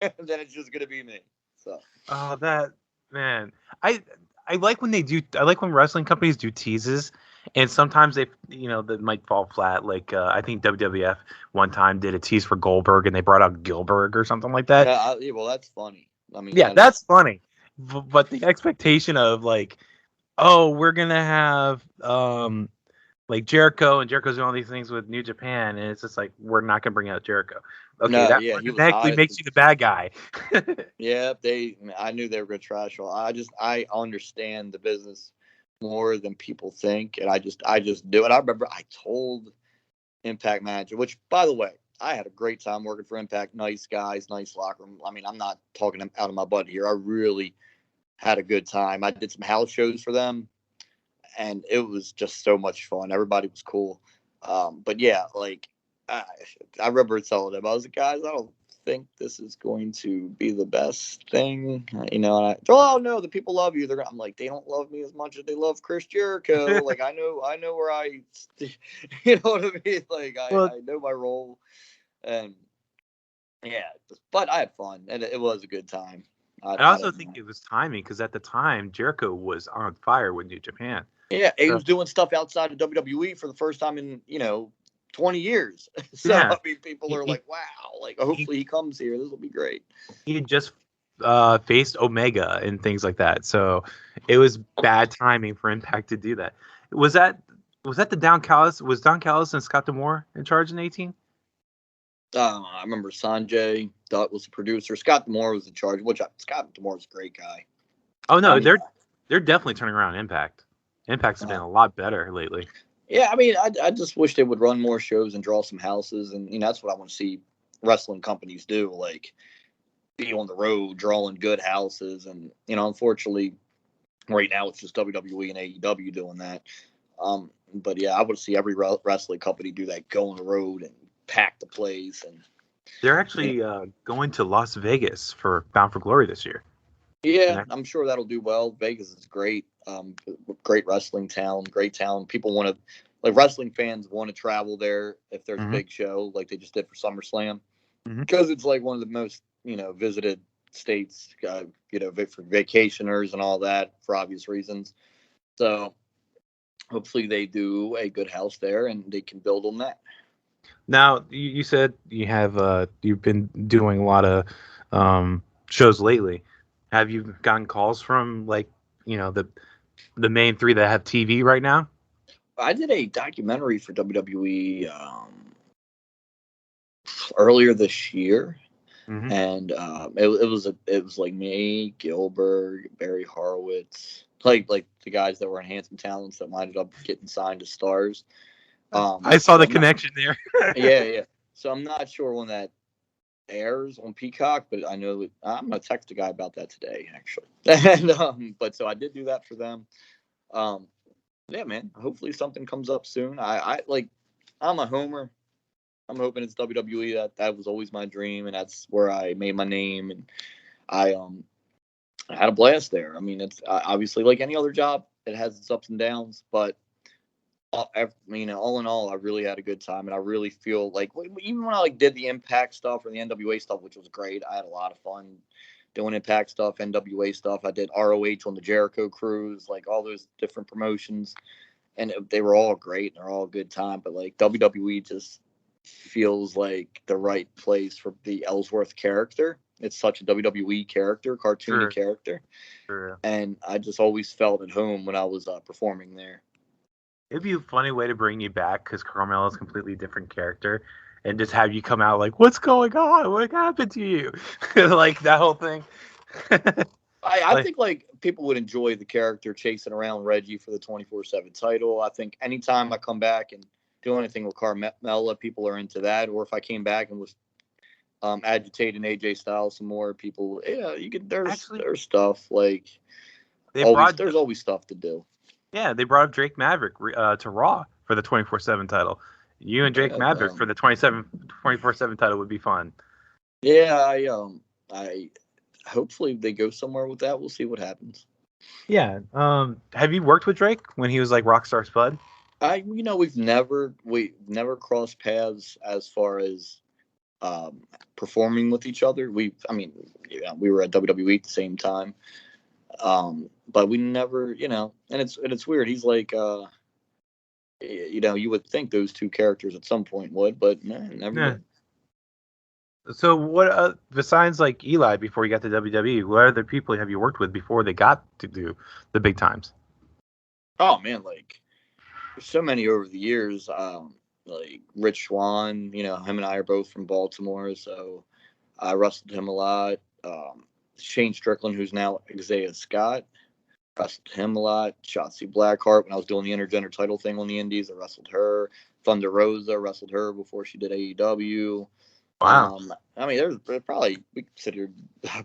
then it's just gonna be me. So. Oh, that man, I like when they do. I like when wrestling companies do teases, and sometimes that might fall flat. Like I think WWF one time did a tease for Goldberg, and they brought out Gilbert or something like that. Yeah, well, that's funny. I mean, Yeah, that is. that's funny. But the expectation of like, oh, we're gonna have like Jericho, and Jericho's doing all these things with New Japan, and it's just like we're not gonna bring out Jericho. Okay, No, that yeah, he was automatically hot. makes you the bad guy. Yeah, I knew they were gonna trash all. I understand the business more than people think, and I just do it. I remember I told Impact manager, which by the way, I had a great time working for Impact. Nice guys, nice locker room. I mean, I'm not talking out of my butt here. I really had a good time. I did some house shows for them, and it was just so much fun. Everybody was cool. But yeah, like I, I remember telling them, I was like, guys, I don't think this is going to be the best thing, And oh no, the people love you. I'm like, they don't love me as much as they love Chris Jericho. Like I know where you know what I mean. Like Well, I know my role, and yeah, but I had fun, and it was a good time. I I also don't think know. it was timing because at the time Jericho was on fire with New Japan. Yeah, he So was doing stuff outside of WWE for the first time in 20 years. So yeah, I mean, people he are he like, "Wow!" Like, he, hopefully he comes here. This will be great. he had just faced Omega and things like that. So it was bad timing for Impact to do that. Was that was that the Don Callis? Was Don Callis and Scott D'Amore in charge in 18? I remember Sanjay Dutt was the producer. Scott D'Amore was in charge. Scott D'Amore's a great guy. Oh I no, mean, they're definitely turning around Impact. Impact's been uh, a lot better lately. yeah. I mean, I just wish they would run more shows and draw some houses, and that's what I want to see wrestling companies do. Like, be on the road, drawing good houses, and unfortunately, right now it's just WWE and AEW doing that. But yeah, I would see every wrestling company do that, go on the road and pack the place, and They're you know, actually going to Las Vegas for Bound for Glory this year. yeah, And I'm sure that'll do well. Vegas is great, great wrestling town, great town. People want to, like wrestling fans want to travel there if there's a mm-hmm, big show like they just did for SummerSlam, mm-hmm. because it's like one of the most visited states, for vacationers and all that for obvious reasons. So hopefully they do a good house there and they can build on that. Now you said you've been doing a lot of shows lately. Have you gotten calls from like the main three that have TV right now? I did a documentary for WWE earlier this year, Mm-hmm. and it was like me, Gilbert, Barry Horowitz, like the guys that were in Handsome Talents that ended up getting signed to Stars. I saw So the I'm not, connection there. yeah, yeah. So I'm not sure when that airs on Peacock, but I know I'm gonna text a guy about that today, actually. And but so I did do that for them. Um, yeah, man. Hopefully something comes up soon. I like. I'm a homer. I'm hoping it's WWE. That was always my dream, and that's where I made my name. And I had a blast there. I mean, it's obviously like any other job. It has its ups and downs, but all in all, I really had a good time, and I really feel like even when I like did the Impact stuff or the NWA stuff, which was great, I had a lot of fun doing Impact stuff, NWA stuff. I did ROH on the Jericho cruise, like all those different promotions, and they were all great and they're all a good time. But like WWE just feels like the right place for the Ellsworth character. It's such a WWE character, cartoony Sure, character, sure. and I just always felt at home when I was performing there. It'd be a funny way to bring you back because Carmel is a completely different character, and just have you come out like, "What's going on? What happened to you?" Like that whole thing. I Like think like people would enjoy the character chasing around Reggie for the 24/7 title. I think anytime I come back and do anything with Carmella, people are into that. Or if I came back and was agitating AJ Styles some more, people, yeah, you could. actually, There's stuff like they always. brought There's always stuff to do. yeah they brought up Drake Maverick to Raw for the 24/7 title. You and Drake Yeah, Maverick for the 24/7 title would be fun. yeah. I hopefully they go somewhere with that. We'll see what happens. Yeah. Have you worked with Drake when he was like Rockstar Spud? We've never crossed paths as far as performing with each other. We were at WWE at the same time, but we never, and it's weird. He's like, you would think those two characters at some point would, but never did. So what, besides like Eli before you got to WWE, what other people have you worked with before they got to do the big times? Oh man, like there's so many over the years. Like Rich Swann, him and I are both from Baltimore, so I wrestled him a lot. Shane Strickland, who's now Isaiah Scott, wrestled him a lot. Shotzi Blackheart, when I was doing the intergender title thing on the Indies, I wrestled her. Thunder Rosa, wrestled her before she did AEW. Wow. There's probably, we considered,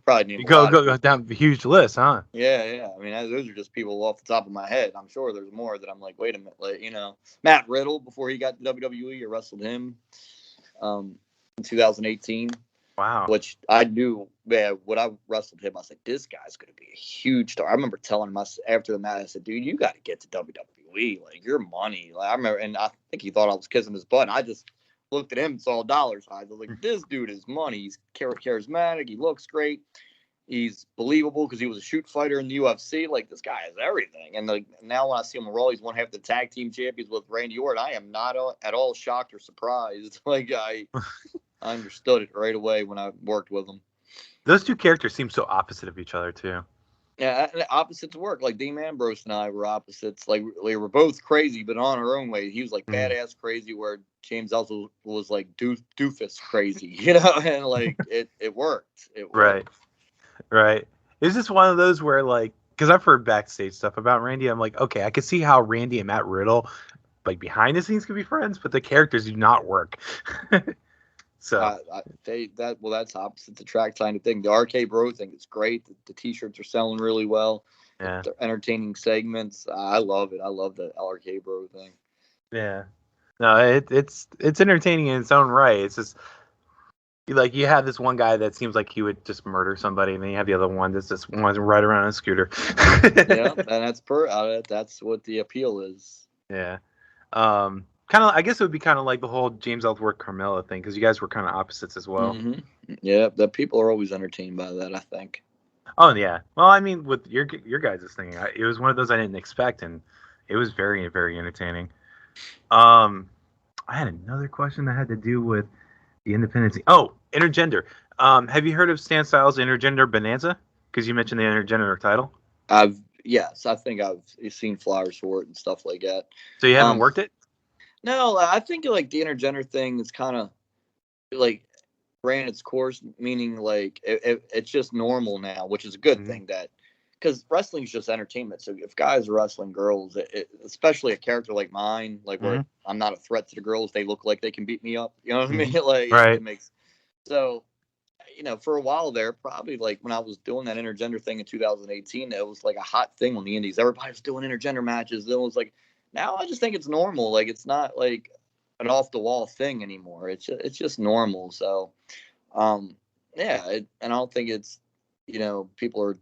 probably name You a go lot. down the huge list, huh? Yeah. Those are just people off the top of my head. I'm sure there's more that I'm like, wait a minute, like, Matt Riddle before he got to WWE, I wrestled him in 2018. Wow. Which I knew, man, when I wrestled him, I was like, this guy's going to be a huge star. I remember telling him after the match, I said, dude, you got to get to WWE. Like, your money. Like, I remember, and I think he thought I was kissing his butt. I just looked at him and saw dollar signs. I was like, this dude is money. He's charismatic. He looks great. He's believable because he was a shoot fighter in the UFC. Like, this guy is everything. And like now when I see him on Raw, he's one half the tag team champions with Randy Orton. I am not at all shocked or surprised. Like, I understood it right away when I worked with him. Those two characters seem so opposite of each other too. Yeah, opposites work. Like Dean Ambrose and I were opposites. Like we were both crazy, but on our own way. He was like badass crazy, where James Ellsworth was like doofus crazy, and like it worked. It worked. Right. Is this one of those where like, because I've heard backstage stuff about Randy, I'm like, okay, I could see how Randy and Matt Riddle, like behind the scenes, could be friends, but the characters do not work. So that's opposite attract kind of thing. The RK Bro thing is great. The t-shirts are selling really well. Yeah, they're entertaining segments. I love it. I love the RK Bro thing. Yeah, no, it's entertaining in its own right. It's just like you have this one guy that seems like he would just murder somebody, and then you have the other one that's just wants to ride around on a scooter. Yeah, and that's what the appeal is. Yeah. Kind of, I guess it would be kind of like the whole James Ellsworth Carmella thing, because you guys were kind of opposites as well. Mm-hmm. Yeah, the people are always entertained by that, I think. Oh yeah, well, I mean, with your guys' thing, it was one of those I didn't expect, and it was very, very entertaining. I had another question that had to do with the independence. Oh, intergender. Have you heard of Stan Styles' Intergender Bonanza? Because you mentioned the intergender title. Yes, I think I've seen flyers for it and stuff like that. So you haven't worked it? No, I think like the intergender thing is kind of like ran its course, meaning like it's just normal now, which is a good thing, that because wrestling is just entertainment. So if guys are wrestling girls, especially a character like mine, like where I'm not a threat to the girls, they look like they can beat me up. You know what I mean? Like right. It makes so. For a while there, probably like when I was doing that intergender thing in 2018, it was like a hot thing on the indies. Everybody was doing intergender matches. It was like, now I just think it's normal. Like, it's not like an off the wall thing anymore. It's just normal. So, and I don't think it's, people are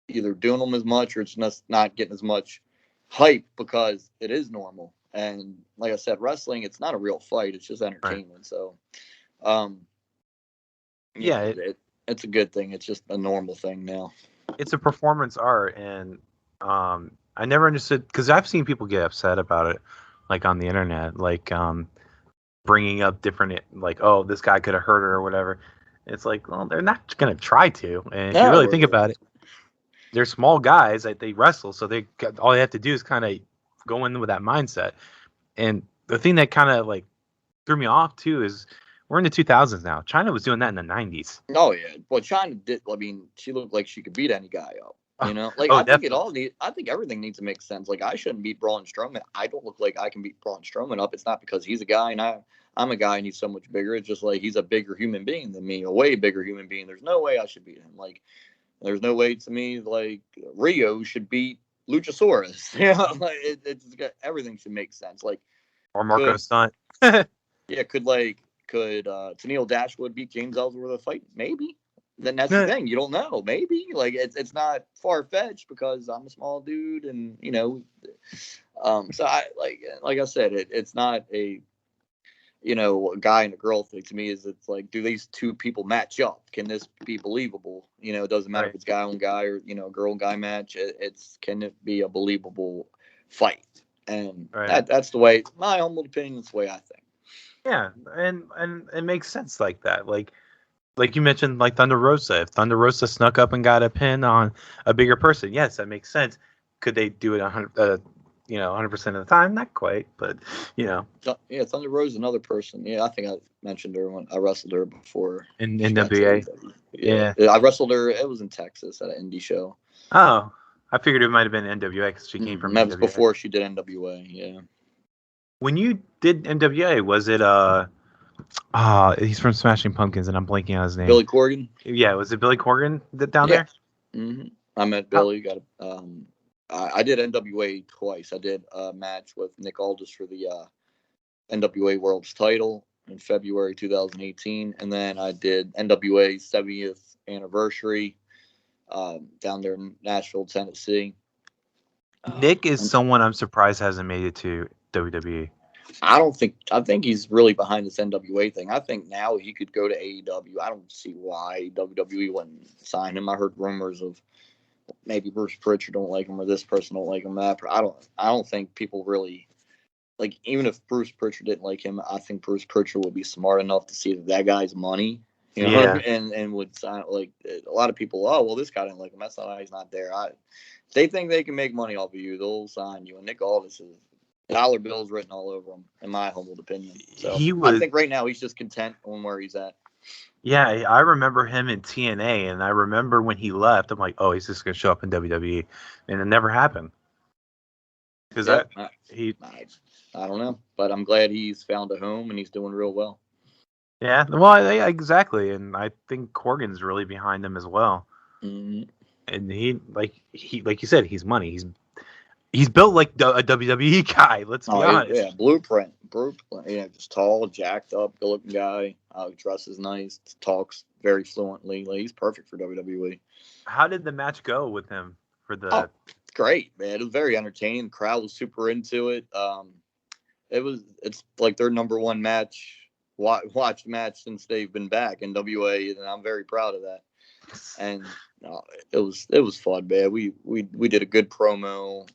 either doing them as much or it's just not getting as much hype because it is normal. And like I said, wrestling, it's not a real fight. It's just entertainment. Right. So, yeah, it's a good thing. It's just a normal thing now. It's a performance art, and I never understood, because I've seen people get upset about it, like on the internet, like bringing up different, like, oh, this guy could have hurt her or whatever. It's like, well, they're not gonna try to, and if you really think about it, they're small guys that they wrestle, so all they have to do is kind of go in with that mindset. And the thing that kind of like threw me off too is, we're in the 2000s now. China was doing that in the 90s. Oh yeah, well, China did. I mean, she looked like she could beat any guy up. Like I think everything needs to make sense. Like, I shouldn't beat Braun Strowman. I don't look like I can beat Braun Strowman up. It's not because he's a guy and I'm a guy and he's so much bigger. It's just like he's a bigger human being than me, a way bigger human being. There's no way I should beat him. Like, there's no way to me like Rio should beat Luchasaurus. Like everything should make sense. Like, or Marco Stunt. Yeah, could Tennille Dashwood beat James Ellsworth in a fight? Maybe. Then that's the thing. You don't know. Maybe. Like, it's not far-fetched because I'm a small dude and, so I like I said, it's not a guy and a girl thing to me is it's like, do these two people match up? Can this be believable? It doesn't matter if it's guy on guy or, girl and guy match. Can it be a believable fight? And that's the way, my humble opinion, that's the way I think. Yeah, and it makes sense like that. Like you mentioned, like Thunder Rosa. If Thunder Rosa snuck up and got a pin on a bigger person, yes, that makes sense. Could they do it 100%, 100% of the time? Not quite, but Yeah, Thunder Rosa, another person. Yeah, I think I mentioned her when I wrestled her before in NWA. Yeah, I wrestled her. It was in Texas at an indie show. Oh, I figured it might have been NWA because she came from that NWA. was before she did NWA. Yeah. When you did NWA, was it he's from Smashing Pumpkins, and I'm blanking on his name. Billy Corgan. Yeah, was it Billy Corgan down there? Mm-hmm. I met Billy. I did NWA twice. I did a match with Nick Aldis for the NWA World's title in February 2018, and then I did NWA 70th anniversary down there in Nashville, Tennessee. Nick is someone I'm surprised hasn't made it to WWE. I think he's really behind this NWA thing. I think now he could go to AEW. I don't see why WWE wouldn't sign him. I heard rumors of maybe Bruce Pritchard don't like him or this person don't like him. I don't think people really like, even if Bruce Pritchard didn't like him, I think Bruce Pritchard would be smart enough to see that guy's money, and would sign. Like, a lot of people, oh, well, this guy didn't like him. That's not why he's not there. They think they can make money off of you. They'll sign you. And Nick Aldis is dollar bills written all over him, in my humble opinion. So I think right now he's just content on where he's at. Yeah, I remember him in TNA, and I remember when he left, I'm like, oh, he's just going to show up in WWE, and it never happened. Because I don't know, but I'm glad he's found a home and he's doing real well. Yeah, well, exactly, and I think Corgan's really behind him as well. Mm-hmm. And he, like you said, he's money. He's built like a WWE guy. Let's be honest. Yeah, blueprint. Yeah, just tall, jacked up, good-looking guy. Dresses nice, talks very fluently. Like, he's perfect for WWE. How did the match go with him for the? Oh, great, man! It was very entertaining. The crowd was super into it. It's like their number one watched match since they've been back in WA, and I'm very proud of that. And it was fun, man. We did a good promo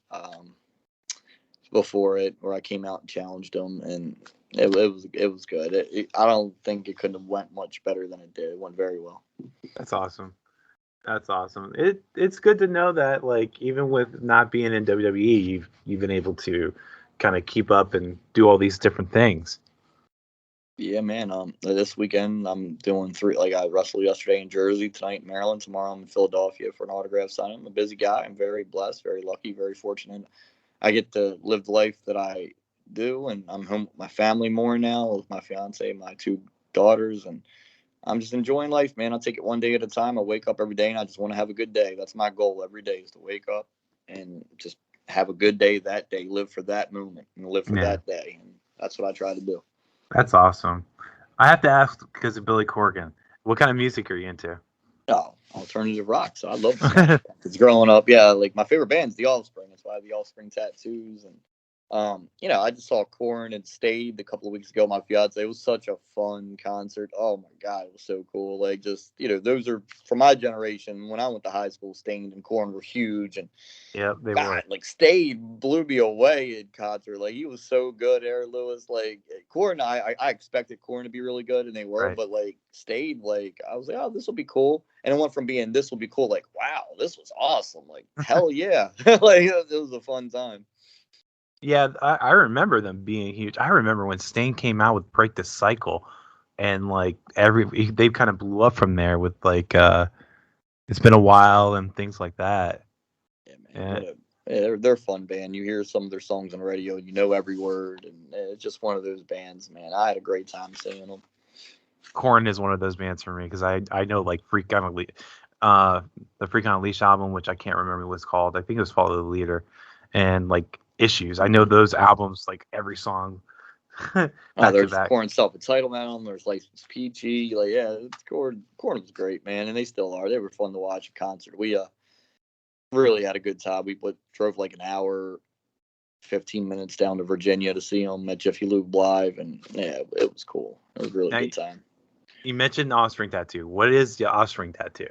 before it, where I came out and challenged them, and it was good. I don't think it couldn't have went much better than it did. It went very well. That's awesome. It's good to know that, like, even with not being in WWE, you've been able to kind of keep up and do all these different things. Yeah, man. This weekend I'm doing 3. Like, I wrestled yesterday in Jersey, tonight in Maryland, tomorrow I'm in Philadelphia for an autograph signing. I'm a busy guy. I'm very blessed, very lucky, very fortunate. I get to live the life that I do, and I'm home with my family more now, with my fiance, my 2 daughters, and I'm just enjoying life, man. I take it one day at a time. I wake up every day, and I just want to have a good day. That's my goal every day, is to wake up and just have a good day that day, live for that moment, and live for that day. And that's what I try to do. That's awesome. I have to ask, because of Billy Corgan, what kind of music are you into? Oh, alternative rock. So I love it. Because growing up, like, my favorite band's The Offspring. That's why I have the Offspring tattoos. And I just saw Korn and Stayed a couple of weeks ago. My fiance, it was such a fun concert. Oh my God, it was so cool. Like, just, those are from my generation. When I went to high school, Stayed and Korn were huge, and they were. Like, Stayed blew me away in concert. Like, he was so good, Aaron Lewis. Like, Korn, I expected Korn to be really good, and they were. Right. But, like, Stayed, like, I was like, oh, this will be cool. And it went from being this will be cool, like, wow, this was awesome. Like, hell yeah. Like, it was a fun time. Yeah, I remember them being huge. I remember when Stain came out with Break the Cycle, and like they kind of blew up from there with like It's Been a While and things like that. Yeah, man. They're a fun band. You hear some of their songs on the radio, you know every word, and it's just one of those bands, man. I had a great time seeing them. Korn is one of those bands for me, because I know, like, the Freak on a Leash album, which I can't remember what it's called. I think it was Follow the Leader, and like Issues. I know those albums, like every song. There's Korn self-entitlement album. There's License PG. Like, yeah, Korn was great, man, and they still are. They were fun to watch at concert. We really had a good time. We drove like an hour 15 minutes down to Virginia to see him at Jiffy Lube Live, and yeah, it was cool. It was a really good time. You mentioned offspring tattoo. What is the offspring tattoo?